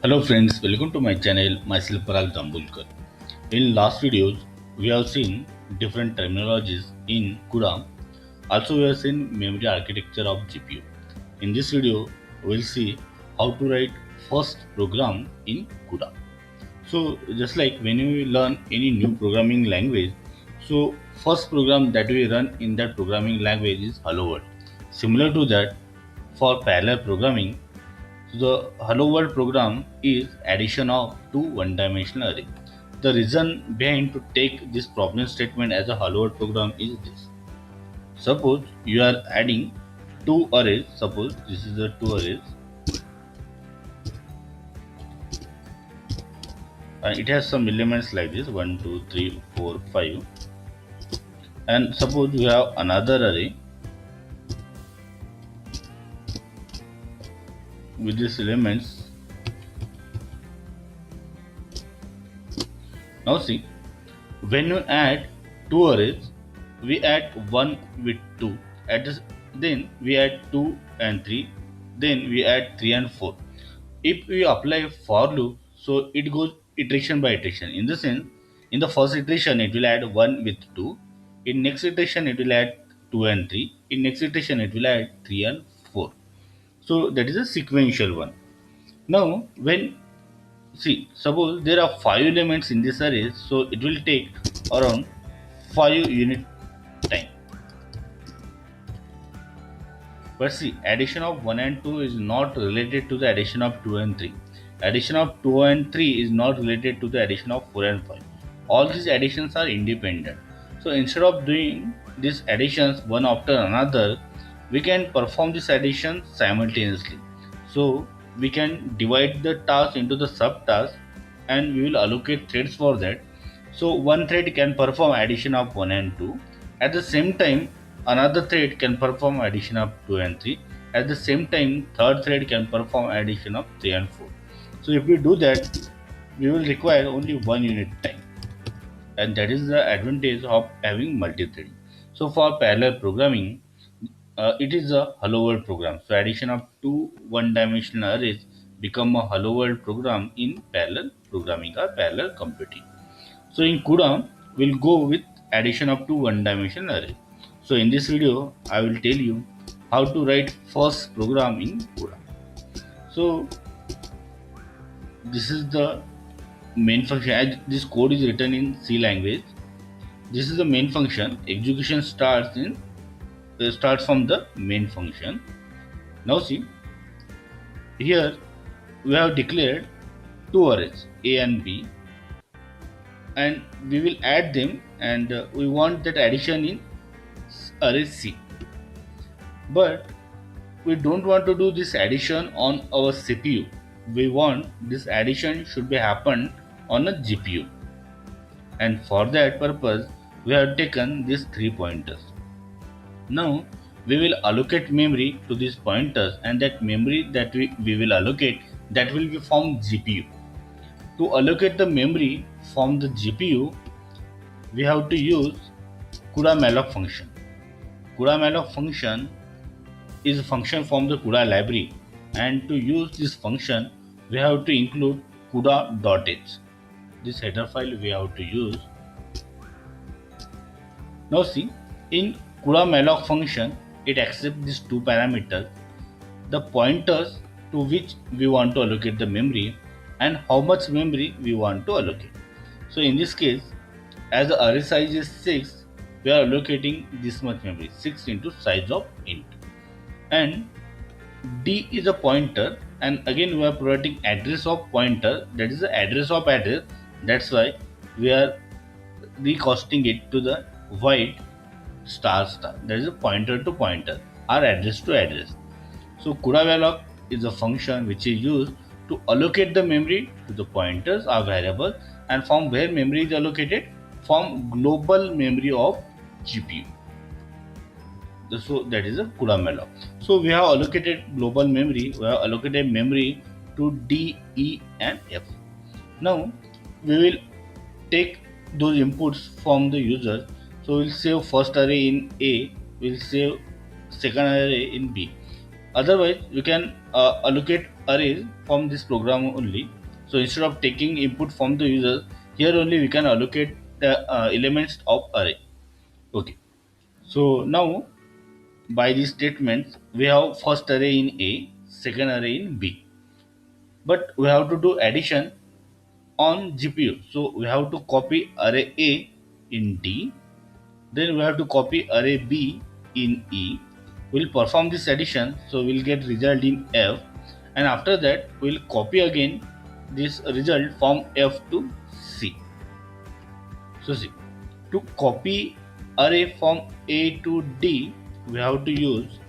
Hello friends, welcome to my channel, myself Parag Dambulkar. In last videos, we have seen different terminologies in CUDA. Also, we have seen memory architecture of GPU. In this video, we'll see how to write first program in CUDA. So, just like when we learn any new programming language, so first program that we run in that programming language is Hello World. Similar to that, for parallel programming, so the hello world program is addition of two one-dimensional array. The reason behind to take this problem statement as a hello world program is this. Suppose you are adding two arrays. Suppose this is the two arrays. It has some elements like this 1, 2, 3, 4, 5. And suppose you have another array with these elements. Now see, when you add two arrays, we add 1 with 2. Then we add 2 and 3. Then we add 3 and 4. If we apply for loop, so it goes iteration by iteration. In the sense, in the first iteration, it will add 1 with 2. In next iteration, it will add 2 and 3. In next iteration, it will add 3 and 4. So that is a sequential one. Now, when see, suppose there are 5 elements in this array, so it will take around 5 unit time. But see, addition of 1 and 2 is not related to the addition of 2 and 3. Addition of 2 and 3 is not related to the addition of 4 and 5. All these additions are independent. So instead of doing these additions one after another, we can perform this addition simultaneously. So we can divide the task into the subtasks and we will allocate threads for that. So one thread can perform addition of 1 and 2. At the same time, another thread can perform addition of 2 and 3. At the same time, third thread can perform addition of 3 and 4. So if we do that, we will require only 1 unit time. And that is the advantage of having multi-threading. So for parallel programming, it is a hello world program. So addition of two one-dimensional arrays become a hello world program in parallel programming or parallel computing. So in CUDA, we'll go with addition of two one-dimensional arrays. So in this video, I will tell you how to write first program in CUDA. So this is the main function. As this code is written in C language, this is the main function. Execution starts from the main function. Now see, here we have declared two arrays A and B, and we will add them, and we want that addition in array C. But we don't want to do this addition on our CPU. We want this addition should be happen on a GPU, and for that purpose we have taken these three pointers. Now we will allocate memory to these pointers, and that memory that we will allocate, that will be from GPU. To allocate the memory from the GPU, we have to use CUDA-malloc function. CUDA-malloc function is a function from the CUDA library, and to use this function we have to include CUDA.h. This header file we have to use. Now see, in CUDA-malloc function, it accepts these two parameters, the pointers to which we want to allocate the memory and how much memory we want to allocate. So in this case, as the array size is 6, we are allocating this much memory, 6 into size of int. And D is a pointer, and again we are providing address of pointer, that is the address of address. That's why we are recasting it to the void star star, that is a pointer to pointer or address to address. So CUDA-malloc is a function which is used to allocate the memory to the pointers or variable, and from where memory is allocated, from global memory of GPU. So that is a CUDA-malloc. So we have allocated global memory, we have allocated memory to D, E and F. Now we will take those inputs from the user. So we'll save first array in A, we'll save second array in B. Otherwise, we can allocate arrays from this program only. So instead of taking input from the user, here only we can allocate the elements of array. Okay. So now by these statements we have first array in A, second array in B. But we have to do addition on GPU. So we have to copy array A in D, then we have to copy array B in E. We'll perform this addition, so we'll get result in F, and after that we'll copy again this result from F to C. So see, to copy array from A to D, we have to use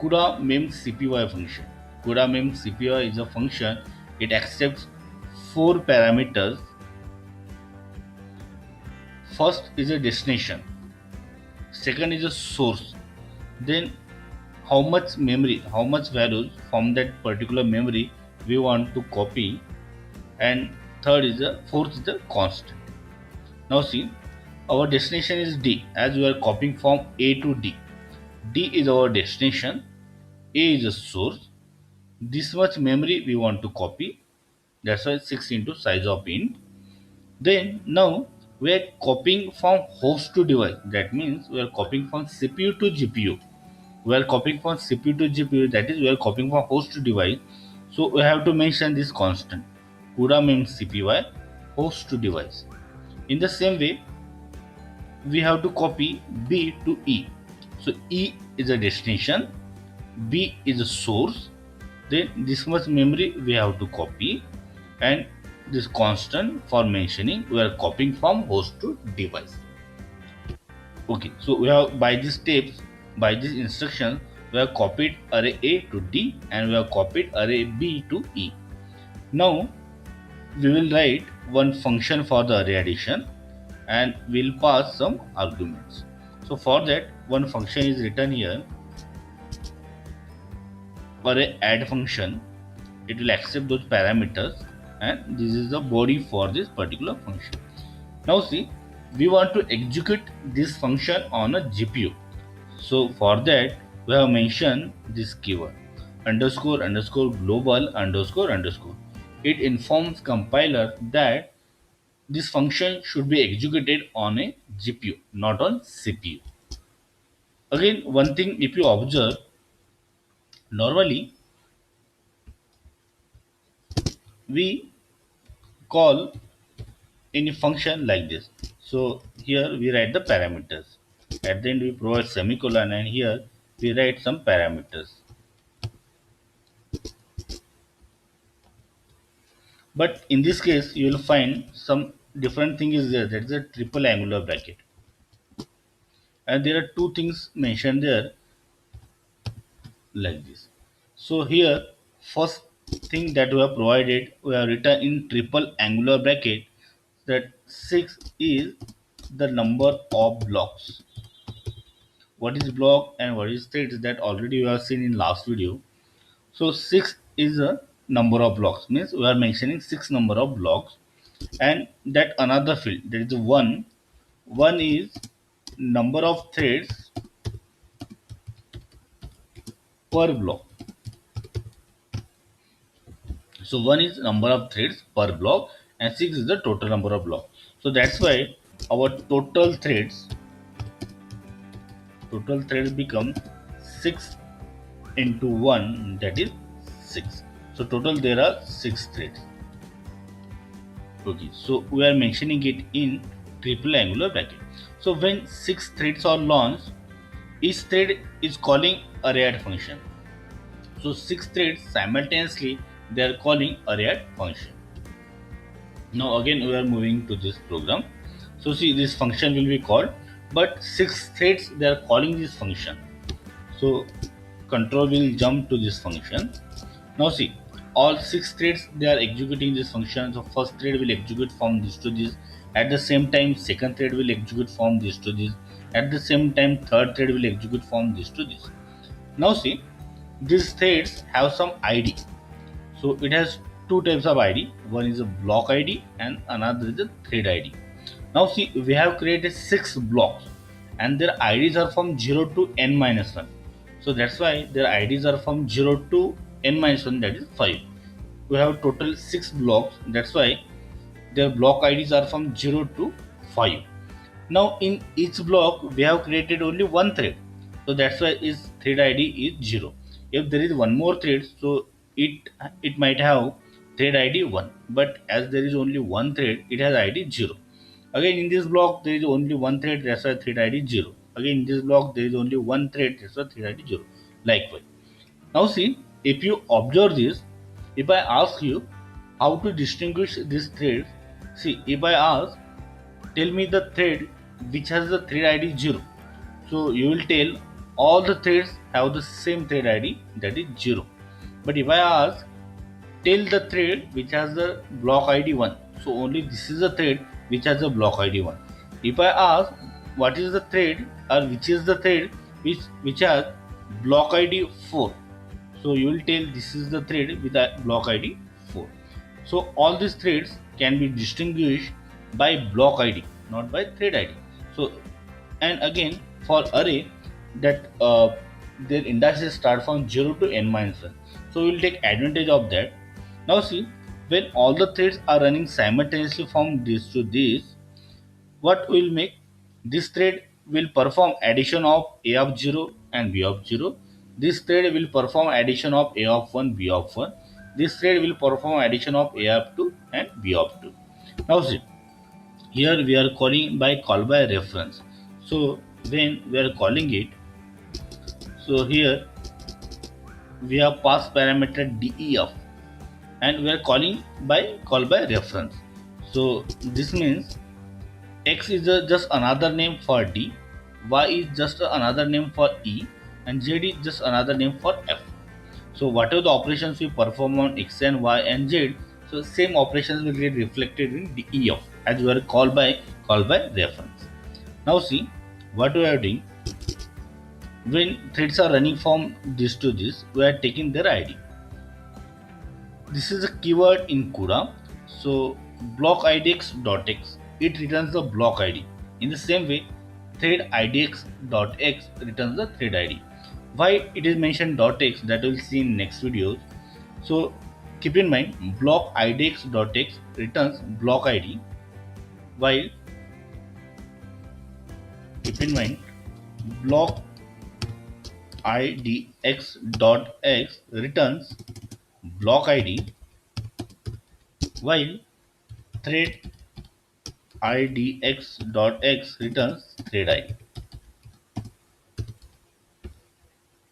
CUDA memcpy function. CUDA memcpy is a function. It accepts four parameters. First is a destination, second is a source, then how much memory, how much values from that particular memory we want to copy, and fourth is the constant. Now see, our destination is D, as we are copying from A to D. D is our destination, A is a source, this much memory we want to copy, that's why 6 into size of int. Then now we are copying from host to device, that means we are copying from CPU to GPU. We are copying from CPU to GPU, that is we are copying from host to device. So we have to mention this constant, CUDA memcpy host to device. In the same way, we have to copy B to E. So E is a destination, B is a source, then this much memory we have to copy, and this constant for mentioning we are copying from host to device. Okay, so we have by these steps, by these instructions, we have copied array A to D and we have copied array B to E. Now we will write one function for the array addition and we'll pass some arguments. So for that, one function is written here, array add function. It will accept those parameters and this is the body for this particular function. Now see, we want to execute this function on a GPU. So for that we have mentioned this keyword underscore underscore global underscore underscore. It informs compiler that this function should be executed on a GPU, not on CPU. Again, one thing if you observe, normally we call any function like this. So here we write the parameters. At the end we provide semicolon and here we write some parameters. But in this case you will find some different thing is there, that is a triple angular bracket. And there are two things mentioned there like this. So here first thing that we have provided, we have written in triple angular bracket that 6 is the number of blocks. What is block and what is threads, that already we have seen in last video. So 6 is a number of blocks, means we are mentioning 6 number of blocks, and that another field, there is a 1. 1 is number of threads per block. So 1 is number of threads per block and 6 is the total number of blocks. So that's why our total threads become 6 into 1, that is 6. So total there are 6 threads. Okay, so we are mentioning it in triple angular bracket. So when 6 threads are launched, each thread is calling array add function. So 6 threads simultaneously they are calling array add function. Now again we are moving to this program. So see, this function will be called, but 6 threads they are calling this function. So control will jump to this function. Now see, all 6 threads they are executing this function. So first thread will execute from this to this. At the same time, second thread will execute from this to this. At the same time, third thread will execute from this to this. Now see, these threads have some ID. So it has two types of ID. One is a block ID and another is a thread ID. Now see, we have created 6 blocks and their IDs are from 0 to n minus 1. So that's why their IDs are from 0 to n minus 1, that is 5. We have total 6 blocks, that's why their block IDs are from 0 to 5. Now in each block we have created only one thread, so that's why its thread ID is 0. If there is one more thread, so it might have thread ID 1, but as there is only one thread, it has ID 0. Again in this block there is only one thread, that's why thread ID 0. Again in this block there is only one thread, that's why thread ID 0. Likewise. Now see, if you observe this, if I ask you how to distinguish these threads, see, if I ask, tell me the thread which has the thread ID 0. So you will tell all the threads have the same thread ID, that is 0. But if I ask, tell the thread which has the block ID 1. So only this is the thread which has the block ID 1. If I ask, what is the thread or which is the thread which has block ID 4. So you will tell this is the thread with a block ID 4. So all these threads can be distinguished by block ID, not by thread ID. So and again for array that their indices start from 0 to n minus 1. So we will take advantage of that. Now see, when all the threads are running simultaneously from this to this, what will make this thread will perform addition of a of 0 and b of 0. This thread will perform addition of a of 1, b of 1. This thread will perform addition of a of 2 and b of 2. Now see, here we are calling by call by reference. So when we are calling it, so here we have pass parameter def and we are calling by call by reference. So this means x is just another name for d, y is just another name for e, and z is just another name for f. So whatever the operations we perform on x and y and z, so same operations will get reflected in def as we are call by reference. Now see what we are doing. When threads are running from this to this, we are taking their ID. This is a keyword in CUDA. So block idx.x, it returns the block ID. In the same way, thread idx.x returns the thread ID. Why it is mentioned .x, that we'll see in next videos. So keep in mind, block idx.x returns block ID, while keep in mind block idx.x returns block ID, while thread idx.x returns thread ID.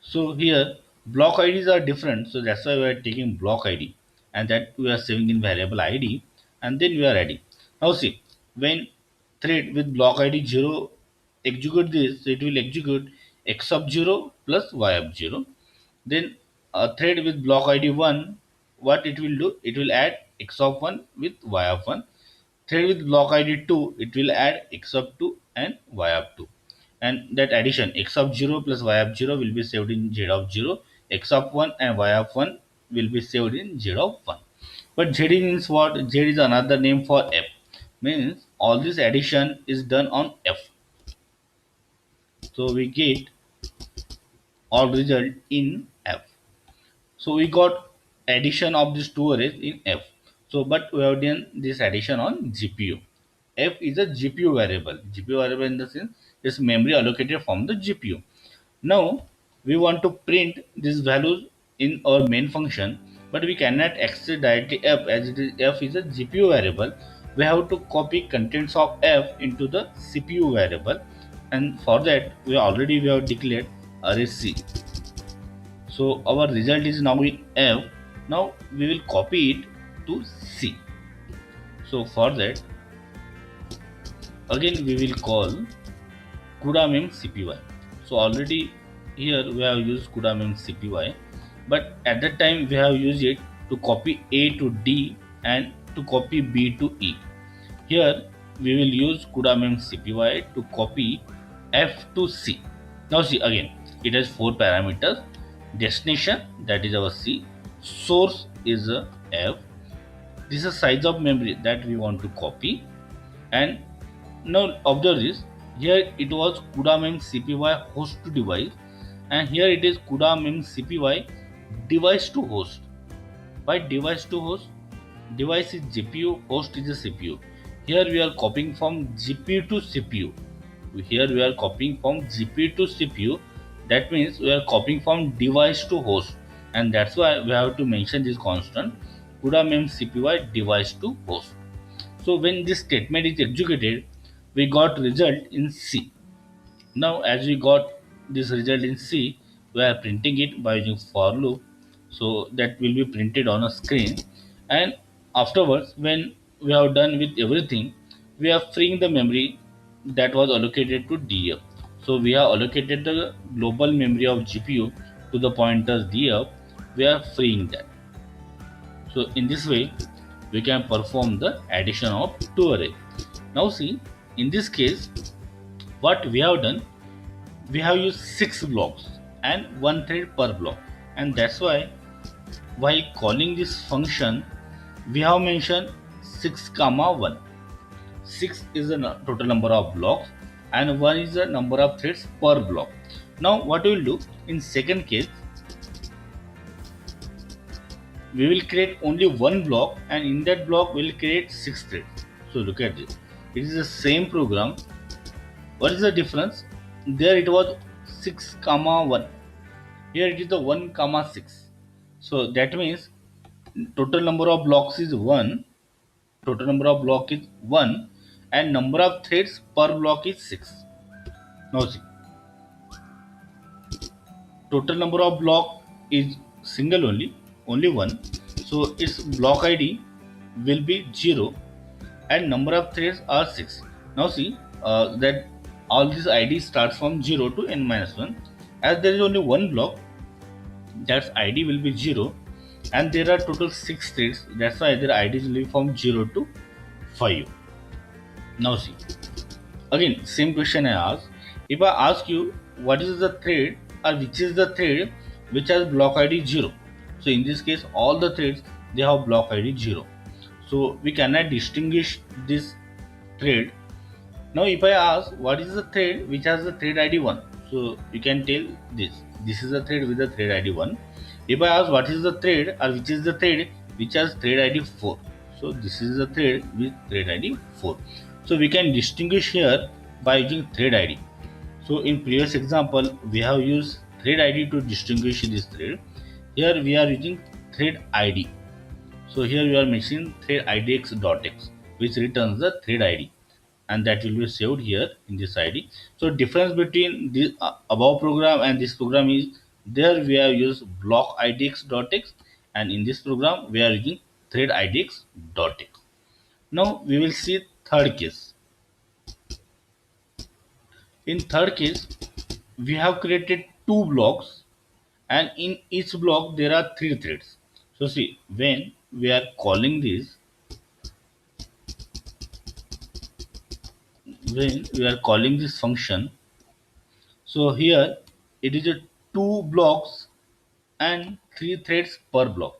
So here block IDs are different, so that's why we are taking block ID and that we are saving in variable ID and then we are adding. Now see, when thread with block ID 0 execute this, it will execute x of 0 plus y of 0. Then a thread with block ID 1, what it will do? It will add x of 1 with y of 1. Thread with block ID 2, it will add x of 2 and y of 2. And that addition x of 0 plus y of 0 will be saved in z of 0. X of 1 and y of 1 will be saved in z of 1. But z means what? Z is another name for f. Means all this addition is done on f. So we get all result in f. So we got addition of these two arrays in F. So but we have done this addition on GPU. F is a GPU variable. GPU variable in the sense is memory allocated from the GPU. Now we want to print these values in our main function, but we cannot access directly F as it is F is a GPU variable. We have to copy contents of F into the CPU variable, and for that we have declared array C. So our result is now in F. Now we will copy it to C. So for that, again we will call CUDA mem cpy. So already here we have used CUDA mem cpy, but at that time we have used it to copy A to D and to copy B to E. Here we will use CUDA mem cpy to copy F to C. Now see, again it has 4 parameters. Destination, that is our C. Source is a F. This is size of memory that we want to copy. And now observe this. Here it was CUDA mem cpy host to device, and here it is CUDA means CPY device to host. By device to host, device is GPU, host is a CPU. Here we are copying from GPU to CPU. Here we are copying from GPU to CPU. That means we are copying from device to host, and that's why we have to mention this constant. CUDA means CPY device to host. So when this statement is executed, we got result in C. Now as we got this result in C, we are printing it by using for loop. So that will be printed on a screen, and afterwards when we have done with everything, we are freeing the memory that was allocated to DF. So we have allocated the global memory of GPU to the pointers DF. We are freeing that. So in this way, we can perform the addition of two arrays. Now see, in this case, what we have done, we have used 6 blocks and one thread per block, and that's why while calling this function, we have mentioned 6 comma 1. 6 is the total number of blocks and 1 is the number of threads per block. Now what we will do in second case, we will create only one block, and in that block we will create 6 threads. So look at this, it is the same program. What is the difference? There it was 6 comma 1, here it is the 1 comma 6. So that means total number of blocks is 1, total number of block is 1, and number of threads per block is 6. Now see, total number of block is single only one, so its block ID will be 0 and number of threads are 6. Now see, that all this ID starts from 0 to n minus 1. As there is only one block, that's ID will be 0, and there are total 6 threads, that's why their IDs will be from 0 to 5. Now see, again same question I ask. If I ask you what is the thread or which is the thread which has block ID 0, so in this case all the threads they have block ID 0, so we cannot distinguish this thread. Now if I ask what is the thread which has the thread ID 1, so you can tell this is the thread with the thread ID 1. If I ask what is the thread or which is the thread which has thread ID 4, so this is the thread with thread ID 4. So we can distinguish here by using thread ID. So in previous example we have used thread ID to distinguish this thread. Here we are using thread ID. So here we are mentioning thread idx.x, which returns the thread ID, and that will be saved here in this ID. So difference between this above program and this program is, there we have used block idx.x, and in this program we are using thread idx.x. Now we will see third case. In third case, we have created two blocks, and in each block there are three threads. So see, when we are calling this, when we are calling this function, so here it is a two blocks and three threads per block.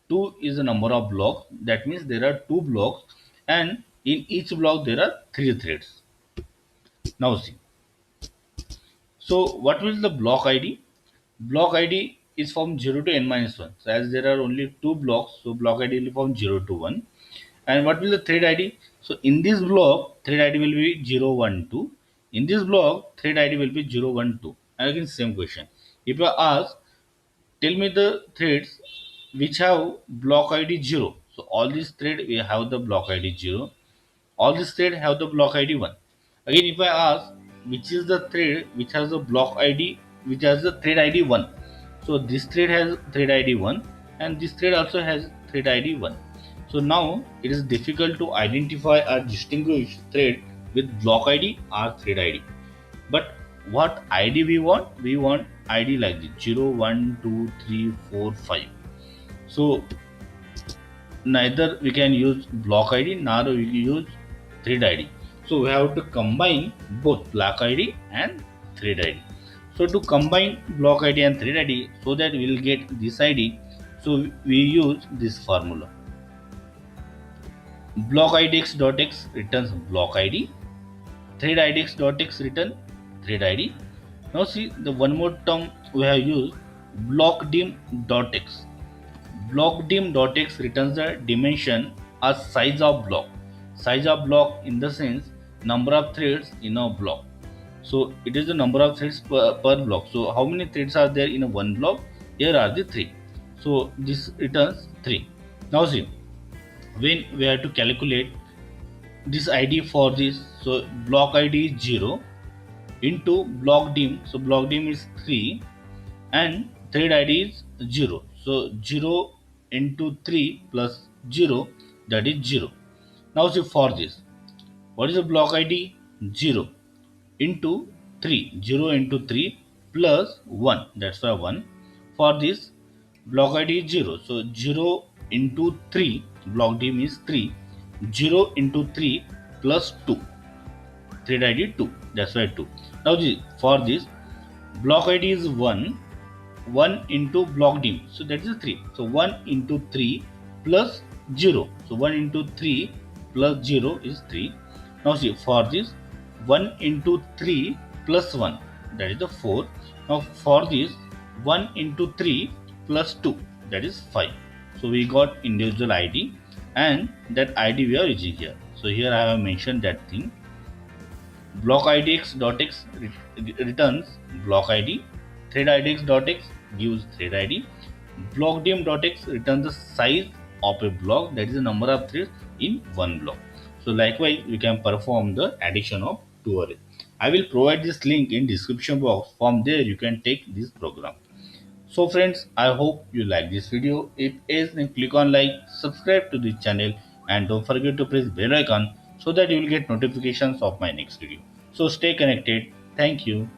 2 is the number of blocks, that means there are two blocks, and in each block there are three threads. Now see, so what will the block ID? Block ID is from 0 to n minus 1. So as there are only two blocks, so block ID will be from 0 to 1. And what will the thread ID? So in this block, thread ID will be 0, 1, 2. In this block, thread ID will be 0, 1, 2. And again, same question. If I ask, tell me the threads which have block ID 0. So all these threads we have the block ID 0. All these threads have the block ID 1. Again, if I ask which is the thread which has the block ID, which has the thread ID 1. So this thread has thread ID 1, and this thread also has thread ID 1. So now it is difficult to identify or distinguish thread with block ID or thread ID. But what ID we want? We want ID like this 0, 1, 2, 3, 4, 5. So neither we can use block ID nor we use thread ID. So we have to combine both block ID and thread ID. So to combine block ID and thread ID so that we will get this ID, so we use this formula. Block idx.x returns block ID, thread idx.x return thread ID, Now see the one more term we have used, blockdim.x. Blockdim.x returns the dimension as size of block. Size of block in the sense number of threads in a block. So it is the number of threads per block. So how many threads are there in a one block? Here are the three. So this returns 3. Now see, when we have to calculate this ID for this, so block ID is 0 into block dim. So block dim is 3 and thread ID is 0. So 0 into 3 plus 0, that is 0. Now see for this, what is the block ID? 0 into 3, 0 into 3 plus 1, that's why 1. For this block ID is 0, so 0 into 3, block dim is 3, 0 into 3 plus 2, thread ID 2, that's why 2. Now for this block ID is 1, 1 into block dim, so that is 3. So 1 into 3 plus 0, so 1 into 3 plus 0 is 3. Now see for this 1 into 3 plus 1, that is the 4. Now for this 1 into 3 plus 2, that is 5. So we got individual ID and that ID we are using here. So here I have mentioned that thing. Block IDX.x returns block ID. Thread IDX.x gives thread ID. Blockdim.x returns the size of a block, that is the number of threads in one block. So likewise we can perform the addition of two arrays. I will provide this link in description box. From there you can take this program. So friends, I hope you like this video. If yes, then click on like, subscribe to the channel and don't forget to press bell icon so that you will get notifications of my next video. So stay connected. Thank you.